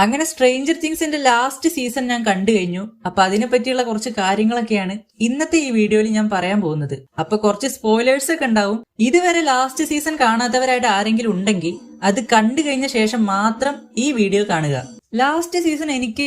അങ്ങനെ stranger തിങ്സിന്റെ last season ഞാൻ കണ്ടു കഴിഞ്ഞു. അപ്പൊ അതിനെ പറ്റിയുള്ള കുറച്ച് കാര്യങ്ങളൊക്കെയാണ് ഇന്നത്തെ ഈ വീഡിയോയിൽ ഞാൻ പറയാൻ പോകുന്നത്. അപ്പൊ കുറച്ച് സ്പോയിലേഴ്സ് ഒക്കെ ഉണ്ടാവും. ഇതുവരെ ലാസ്റ്റ് സീസൺ കാണാത്തവരായിട്ട് ആരെങ്കിലും ഉണ്ടെങ്കിൽ അത് കണ്ടു കഴിഞ്ഞ ശേഷം മാത്രം ഈ വീഡിയോ കാണുക. ലാസ്റ്റ് സീസൺ എനിക്ക്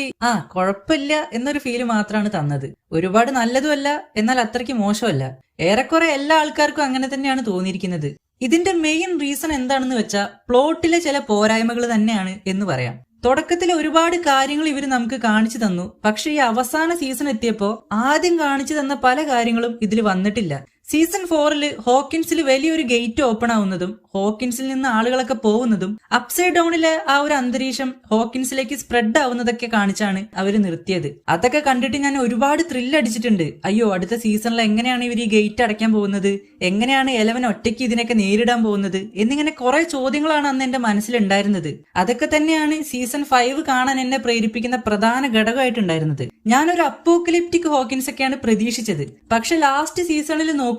കുഴപ്പമില്ല എന്നൊരു ഫീല് മാത്രമാണ് തന്നത്. ഒരുപാട് നല്ലതുമല്ല, എന്നാൽ അത്രയ്ക്ക് മോശമല്ല. ഏറെക്കുറെ എല്ലാ ആൾക്കാർക്കും അങ്ങനെ തന്നെയാണ് തോന്നിയിരിക്കുന്നത്. ഇതിന്റെ മെയിൻ റീസൺ എന്താണെന്ന് വെച്ചാൽ പ്ലോട്ടിലെ ചില പോരായ്മകൾ തന്നെയാണ് എന്ന് പറയാം. തുടക്കത്തിൽ ഒരുപാട് കാര്യങ്ങൾ ഇവര് നമുക്ക് കാണിച്ചു തന്നു. പക്ഷെ ഈ അവസാന സീസൺ എത്തിയപ്പോ ആദ്യം കാണിച്ചു തന്ന പല കാര്യങ്ങളും ഇതിൽ വന്നിട്ടില്ല. സീസൺ 4 ഹോക്കിൻസിൽ വലിയൊരു ഗേറ്റ് ഓപ്പൺ ആവുന്നതും ഹോക്കിൻസിൽ നിന്ന് ആളുകളൊക്കെ പോകുന്നതും അപ്സൈഡ് ഡൗണിലെ ആ ഒരു അന്തരീക്ഷം ഹോക്കിൻസിലേക്ക് സ്പ്രെഡ് ആവുന്നതൊക്കെ കാണിച്ചാണ് അവര് നിർത്തിയത്. അതൊക്കെ കണ്ടിട്ട് ഞാൻ ഒരുപാട് ത്രില്ലടിച്ചിട്ടുണ്ട്. അയ്യോ, അടുത്ത സീസണിൽ എങ്ങനെയാണ് ഇവർ ഈ ഗേറ്റ് അടയ്ക്കാൻ പോകുന്നത്, എങ്ങനെയാണ് എലവൻ ഒറ്റയ്ക്ക് ഇതിനൊക്കെ നേരിടാൻ പോകുന്നത് എന്നിങ്ങനെ കുറെ ചോദ്യങ്ങളാണ് അന്ന് എന്റെ മനസ്സിലുണ്ടായിരുന്നത്. അതൊക്കെ തന്നെയാണ് സീസൺ 5 കാണാൻ എന്നെ പ്രേരിപ്പിക്കുന്ന പ്രധാന ഘടകമായിട്ടുണ്ടായിരുന്നത്. ഞാനൊരു അപ്പോക്കലിപ്റ്റിക് ഹോക്കിൻസ് ഒക്കെയാണ് പ്രതീക്ഷിച്ചത്. പക്ഷെ ലാസ്റ്റ് സീസണിൽ നോക്കുമ്പോ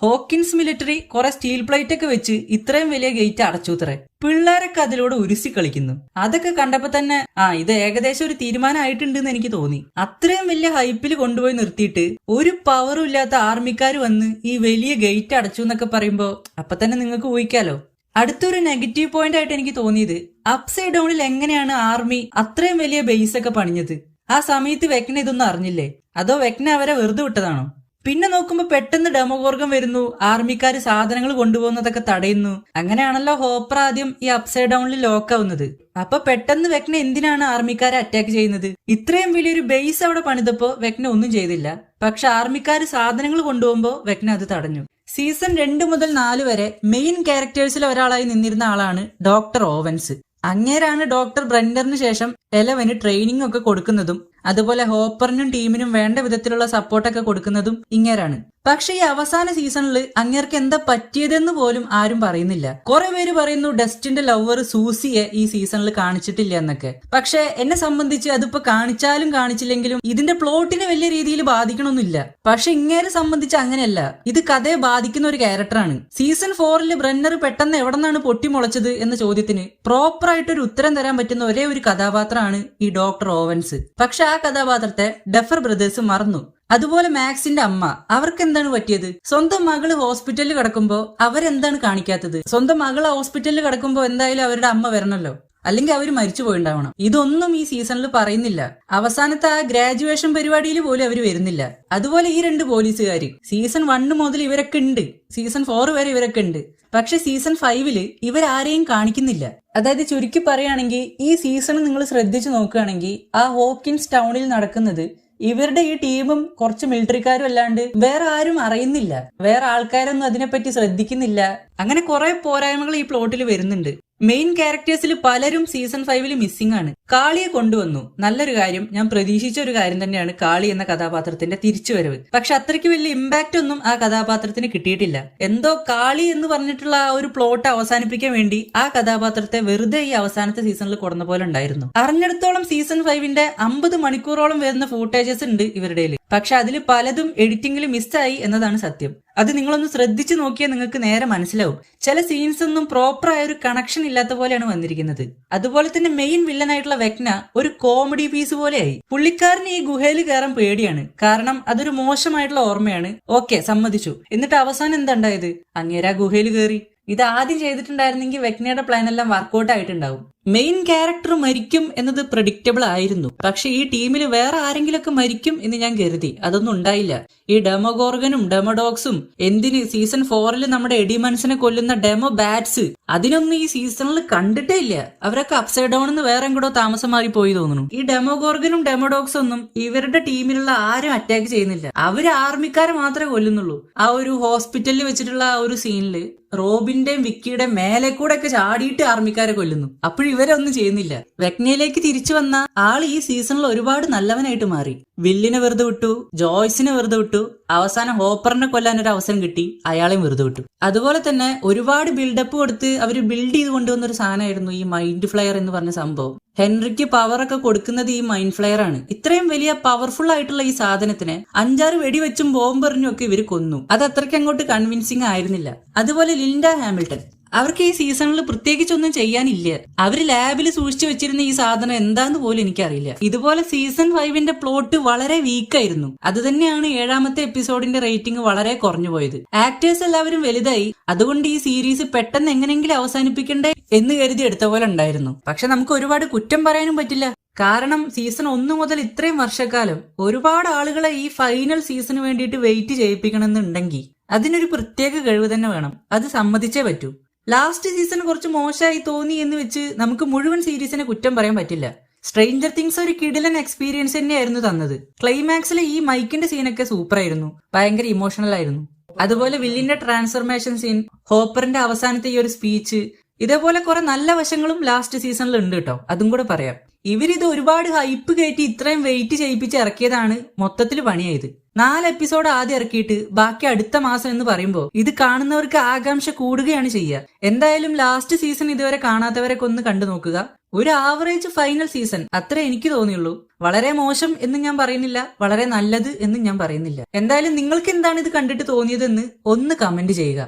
ഹോക്കിൻസ് മിലിറ്ററി കുറെ സ്റ്റീൽ പ്ലേറ്റ് ഒക്കെ വെച്ച് ഇത്രയും വലിയ ഗേറ്റ് അടച്ചുത്രേ. പിള്ളേരൊക്കെ അതിലൂടെ ഉരുസി കളിക്കുന്നു. അതൊക്കെ കണ്ടപ്പോ തന്നെ ഇത് ഏകദേശം ഒരു തീരുമാനമായിട്ടുണ്ടെന്ന് എനിക്ക് തോന്നി. അത്രയും വലിയ ഹൈപ്പിൽ കൊണ്ടുപോയി നിർത്തിയിട്ട് ഒരു പവറും ഇല്ലാത്ത ആർമിക്കാർ വന്ന് ഈ വലിയ ഗേറ്റ് അടച്ചു എന്നൊക്കെ പറയുമ്പോ അപ്പൊ തന്നെ നിങ്ങൾക്ക് ഊഹിക്കാലോ. അടുത്തൊരു നെഗറ്റീവ് പോയിന്റ് ആയിട്ട് എനിക്ക് തോന്നിയത് അപ്സൈഡ് ഡൗണിൽ എങ്ങനെയാണ് ആർമി അത്രയും വലിയ ബേസ് ഒക്കെ പണിഞ്ഞത്. ആ സമയത്ത് വെക്ന ഇതൊന്നും അറിഞ്ഞില്ലേ, അതോ വെക്ന അവരെ വെറുതെ വിട്ടതാണോ? പിന്നെ നോക്കുമ്പോ പെട്ടെന്ന് ഡെമോഗോർഗൻ വരുന്നു, ആർമിക്കാര് സാധനങ്ങൾ കൊണ്ടുപോകുന്നതൊക്കെ തടയുന്നു. അങ്ങനെയാണല്ലോ ഹോപ്പർ ആദ്യം ഈ അപ്സൈഡ് ഡൗണിൽ ലോക്ക് ആവുന്നത്. അപ്പൊ പെട്ടെന്ന് വെക്ന എന്തിനാണ് ആർമിക്കാരെ അറ്റാക്ക് ചെയ്യുന്നത്? ഇത്രയും വലിയൊരു ബേസ് അവിടെ പണിതപ്പോ വെക്ന ഒന്നും ചെയ്തില്ല. പക്ഷെ ആർമിക്കാര് സാധനങ്ങൾ കൊണ്ടുപോകുമ്പോ വെക്ന അത് തടഞ്ഞു. സീസൺ 2 മുതൽ 4 വരെ മെയിൻ ക്യാരക്ടേഴ്സിൽ ഒരാളായി നിന്നിരുന്ന ആളാണ് ഡോക്ടർ ഓവൻസ്. അങ്ങേരാണ് ഡോക്ടർ ബ്രെൻഡറിന് ശേഷം എലവന് ട്രെയിനിങ് ഒക്കെ കൊടുക്കുന്നതും അതുപോലെ ഹോപ്പറിനും ടീമിനും വേണ്ട വിധത്തിലുള്ള സപ്പോർട്ടൊക്കെ കൊടുക്കുന്നതും ഇങ്ങേരാണ്. പക്ഷെ ഈ അവസാന സീസണിൽ അങ്ങേർക്ക് എന്താ പറ്റിയതെന്ന് പോലും ആരും പറയുന്നില്ല. കുറെ പേര് പറയുന്നു ഡസ്റ്റിന്റെ ലവർ സൂസിയെ ഈ സീസണിൽ കാണിച്ചിട്ടില്ല എന്നൊക്കെ. പക്ഷെ എന്നെ സംബന്ധിച്ച് അതിപ്പോ കാണിച്ചാലും കാണിച്ചില്ലെങ്കിലും ഇതിന്റെ പ്ലോട്ടിനെ വലിയ രീതിയിൽ ബാധിക്കണമെന്നില്ല. പക്ഷെ ഇങ്ങേരെ സംബന്ധിച്ച് അങ്ങനെയല്ല. ഇത് കഥയെ ബാധിക്കുന്ന ഒരു ക്യാരക്ടറാണ്. സീസൺ 4 ബ്രെന്നർ പെട്ടെന്ന് എവിടെ നിന്നാണ് പൊട്ടിമുളച്ചത് എന്ന ചോദ്യത്തിന് പ്രോപ്പർ ആയിട്ടൊരു ഉത്തരം തരാൻ പറ്റുന്ന ഒരേ ഒരു കഥാപാത്രമാണ് ഈ ഡോക്ടർ ഓവൻസ്. പക്ഷെ ആ കഥാപാത്രത്തെ ഡഫർ ബ്രദേഴ്സ് മറന്നു. അതുപോലെ മാക്സിന്റെ അമ്മ, അവർക്ക് എന്താണ് പറ്റിയത്? സ്വന്തം മകള് ഹോസ്പിറ്റലിൽ കിടക്കുമ്പോ അവരെന്താണ് കാണിക്കാത്തത്? സ്വന്തം മകള് ഹോസ്പിറ്റലിൽ കിടക്കുമ്പോ എന്തായാലും അവരുടെ അമ്മ വരണല്ലോ, അല്ലെങ്കിൽ അവര് മരിച്ചു പോയിണ്ടാവണം. ഇതൊന്നും ഈ സീസണിൽ പറയുന്നില്ല. അവസാനത്തെ ആ ഗ്രാജുവേഷൻ പരിപാടിയിൽ പോലും അവര് വരുന്നില്ല. അതുപോലെ ഈ 2 പോലീസുകാര് സീസൺ 1 മുതൽ ഇവരൊക്കെ ഉണ്ട്, സീസൺ 4 വരെ ഇവരൊക്കെ ഉണ്ട്. പക്ഷെ സീസൺ 5 ഇവരാരെയും കാണിക്കുന്നില്ല. അതായത് ചുരുക്കി പറയുകയാണെങ്കിൽ ഈ സീസൺ നിങ്ങൾ ശ്രദ്ധിച്ചു നോക്കുകയാണെങ്കിൽ ആ ഹോക്കിൻസ് ടൗണിൽ നടക്കുന്നത് ഇവരുടെ ഈ ടീമും കുറച്ച് മിലിറ്ററിക്കാരും അല്ലാണ്ട് വേറെ ആരും അറിയുന്നില്ല. വേറെ ആൾക്കാരൊന്നും അതിനെപ്പറ്റി ശ്രദ്ധിക്കുന്നില്ല. അങ്ങനെ കുറെ പോരായ്മകൾ ഈ പ്ലോട്ടിൽ വരുന്നുണ്ട്. മെയിൻ ക്യാരക്ടേഴ്സിൽ പലരും സീസൺ 5 മിസ്സിംഗ് ആണ്. കാളിയെ കൊണ്ടുവന്നു, നല്ലൊരു കാര്യം. ഞാൻ പ്രതീക്ഷിച്ച ഒരു കാര്യം തന്നെയാണ് കാളി എന്ന കഥാപാത്രത്തിന്റെ തിരിച്ചുവരവ്. പക്ഷെ അത്രയ്ക്ക് വലിയ ഇമ്പാക്റ്റ് ഒന്നും ആ കഥാപാത്രത്തിന് കിട്ടിയിട്ടില്ല. എന്തോ കാളി എന്ന് പറഞ്ഞിട്ടുള്ള ആ ഒരു പ്ലോട്ട് അവസാനിപ്പിക്കാൻ വേണ്ടി ആ കഥാപാത്രത്തെ വെറുതെ ഈ അവസാനത്തെ സീസണിൽ കൊടുന്ന പോലെ ഉണ്ടായിരുന്നു. അറിഞ്ഞിടത്തോളം സീസൺ 5 50 മണിക്കൂറോളം വരുന്ന ഫൂട്ടേജസ് ഉണ്ട് ഇവരുടെ. പക്ഷെ അതിൽ പലതും എഡിറ്റിംഗിൽ മിസ്സായി എന്നതാണ് സത്യം. അത് നിങ്ങളൊന്ന് ശ്രദ്ധിച്ചു നോക്കിയാൽ നിങ്ങൾക്ക് നേരെ മനസ്സിലാവും. ചില സീൻസ് ഒന്നും പ്രോപ്പർ ആയ ഒരു കണക്ഷൻ ഇല്ലാത്ത പോലെയാണ് വന്നിരിക്കുന്നത്. അതുപോലെ തന്നെ മെയിൻ വില്ലനായിട്ടുള്ള വെക്ന ഒരു കോമഡി പീസ് പോലെയായി. പുള്ളിക്കാരന് ഈ ഗുഹയിൽ കയറാൻ പേടിയാണ്, കാരണം അതൊരു മോശമായിട്ടുള്ള ഓർമ്മയാണ്. ഓക്കെ, സമ്മതിച്ചു. എന്നിട്ട് അവസാനം എന്താ ഉണ്ടായത്? അങ്ങേരാ ഗുഹയിൽ കയറി. ഇത് ആദ്യം ചെയ്തിട്ടുണ്ടായിരുന്നെങ്കിൽ വെക്നയുടെ പ്ലാൻ എല്ലാം വർക്കൗട്ട് ആയിട്ടുണ്ടാവും. മെയിൻ ക്യാരക്ടർ മരിക്കും എന്നത് പ്രെഡിക്റ്റബിൾ ആയിരുന്നു. പക്ഷെ ഈ ടീമിൽ വേറെ ആരെങ്കിലൊക്കെ മരിക്കും എന്ന് ഞാൻ കരുതി. അതൊന്നും ഉണ്ടായില്ല. ഈ ഡെമോഗോർഗനും ഡെമോഡോഗ്സും എന്തിന് സീസൺ 4 നമ്മുടെ എഡിമൻസിനെ കൊല്ലുന്ന ഡെമോ ബാറ്റ്സ്, അതിനൊന്നും ഈ സീസണിൽ കണ്ടിട്ടേ ഇല്ല. അവരൊക്കെ അപ്സൈഡ് ഡൗൺ എന്ന് വേറെ എങ്ങോട്ടോ താമസം മാറി പോയി തോന്നുന്നു. ഈ ഡെമോഗോർഗനും ഡെമോഡോഗ്സ് ഒന്നും ഇവരുടെ ടീമിലുള്ള ആരും അറ്റാക്ക് ചെയ്യുന്നില്ല. അവര് ആർമിക്കാരെ മാത്രമേ കൊല്ലുന്നുള്ളൂ. ആ ഒരു ഹോസ്പിറ്റലിൽ വെച്ചിട്ടുള്ള ആ ഒരു സീനില് റോബിന്റെയും വിക്കിയുടെ മേലെ കൂടെ ഒക്കെ ചാടിയിട്ട് ആർമിക്കാരെ കൊല്ലുന്നു. അപ്പോഴും ഇവരെ ഒന്നും ചെയ്യുന്നില്ല. വെക്നയിലേക്ക് തിരിച്ചു വന്ന ആള് ഈ സീസണിൽ ഒരുപാട് നല്ലവനായിട്ട് മാറി. വില്ലിനെ വെറുതെ വിട്ടു, ജോയ്സിനെ വെറുതെ വിട്ടു, അവസാനം ഹോപ്പറിനെ കൊല്ലാൻ ഒരു അവസരം കിട്ടി, അയാളെയും വെറുതെ വിട്ടു. അതുപോലെ തന്നെ ഒരുപാട് ബിൽഡപ്പ് കൊടുത്ത് അവര് ബിൽഡ് ചെയ്ത് കൊണ്ടുവന്ന ഒരു സാധനമായിരുന്നു ഈ മൈൻഡ് ഫ്ലെയർ എന്ന് പറഞ്ഞ സംഭവം. ഹെൻറിക്ക് പവറൊക്കെ കൊടുക്കുന്നത് ഈ മൈൻഡ് ഫ്ലെയർ ആണ്. ഇത്രയും വലിയ പവർഫുൾ ആയിട്ടുള്ള ഈ സാധനത്തിനെ 5-6 വെടിവെച്ചും ബോംബെറിഞ്ഞും ഒക്കെ ഇവര് കൊന്നു. അത് അത്രയ്ക്ക് അങ്ങോട്ട് കൺവിൻസിങ് ആയിരുന്നില്ല. അതുപോലെ ലിൻഡ ഹാമിൽട്ടൺ, അവർക്ക് ഈ സീസണിൽ പ്രത്യേകിച്ചൊന്നും ചെയ്യാനില്ല. അവര് ലാബിൽ സൂക്ഷിച്ചു വെച്ചിരുന്ന ഈ സാധനം എന്താന്ന് പോലും എനിക്കറിയില്ല. ഇതുപോലെ സീസൺ 5ന്റെ പ്ലോട്ട് വളരെ വീക്കായിരുന്നു. അത് തന്നെയാണ് 7ാമത്തെ എപ്പിസോഡിന്റെ റേറ്റിംഗ് വളരെ കുറഞ്ഞു പോയത്. ആക്ടേഴ്സ് എല്ലാവരും വലുതായി, അതുകൊണ്ട് ഈ സീരീസ് പെട്ടെന്ന് എങ്ങനെയെങ്കിലും അവസാനിപ്പിക്കണ്ടേ എന്ന് കരുതി എടുത്ത പോലെ ഉണ്ടായിരുന്നു. പക്ഷെ നമുക്ക് ഒരുപാട് കുറ്റം പറയാനും പറ്റില്ല. കാരണം സീസൺ 1 മുതൽ ഇത്രയും വർഷക്കാലം ഒരുപാട് ആളുകളെ ഈ ഫൈനൽ സീസണിന് വേണ്ടിയിട്ട് വെയിറ്റ് ചെയ്യിപ്പിക്കണമെന്നുണ്ടെങ്കിൽ അതിനൊരു പ്രത്യേക കഴിവ് തന്നെ വേണം. അത് സമ്മതിച്ചേ പറ്റൂ. ലാസ്റ്റ് സീസൺ കുറച്ച് മോശമായി തോന്നി എന്ന് വെച്ച് നമുക്ക് മുഴുവൻ സീരീസിനെ കുറ്റം പറയാൻ പറ്റില്ല. സ്ട്രേഞ്ചർ തിങ്സ് ഒരു കിടിലൻ എക്സ്പീരിയൻസ് തന്നെയായിരുന്നു തന്നത്. ക്ലൈമാക്സിലെ ഈ മൈക്കിന്റെ സീനൊക്കെ സൂപ്പറായിരുന്നു, ഭയങ്കര ഇമോഷണൽ ആയിരുന്നു. അതുപോലെ വില്ലിന്റെ ട്രാൻസ്ഫർമേഷൻ സീൻ, ഹോപ്പറിന്റെ അവസാനത്തെ ഈ ഒരു സ്പീച്ച്, ഇതേപോലെ കുറെ നല്ല വശങ്ങളും ലാസ്റ്റ് സീസണിൽ ഉണ്ട് കേട്ടോ. അതും കൂടെ പറയാം. ഇവരിത് ഒരുപാട് ഹൈപ്പ് കയറ്റി ഇത്രയും വെയിറ്റ് ചെയ്യിപ്പിച്ച് ഇറക്കിയതാണ് മൊത്തത്തിൽ പണിയായത്. 4 എപ്പിസോഡ് ആദ്യം ഇറക്കിയിട്ട് ബാക്കി അടുത്ത മാസം എന്ന് പറയുമ്പോൾ ഇത് കാണുന്നവർക്ക് ആകാംക്ഷ കൂടുകയാണ് ചെയ്യുക. എന്തായാലും ലാസ്റ്റ് സീസൺ ഇതുവരെ കാണാത്തവരൊക്കെ ഒന്ന് കണ്ടു നോക്കുക. ഒരു ആവറേജ് ഫൈനൽ സീസൺ അത്രേ എനിക്ക് തോന്നിയുള്ളൂ. വളരെ മോശം എന്ന് ഞാൻ പറയുന്നില്ല, വളരെ നല്ലത് എന്ന് ഞാൻ പറയുന്നില്ല. എന്തായാലും നിങ്ങൾക്ക് എന്താണ് ഇത് കണ്ടിട്ട് തോന്നിയതെന്ന് ഒന്ന് കമന്റ് ചെയ്യുക.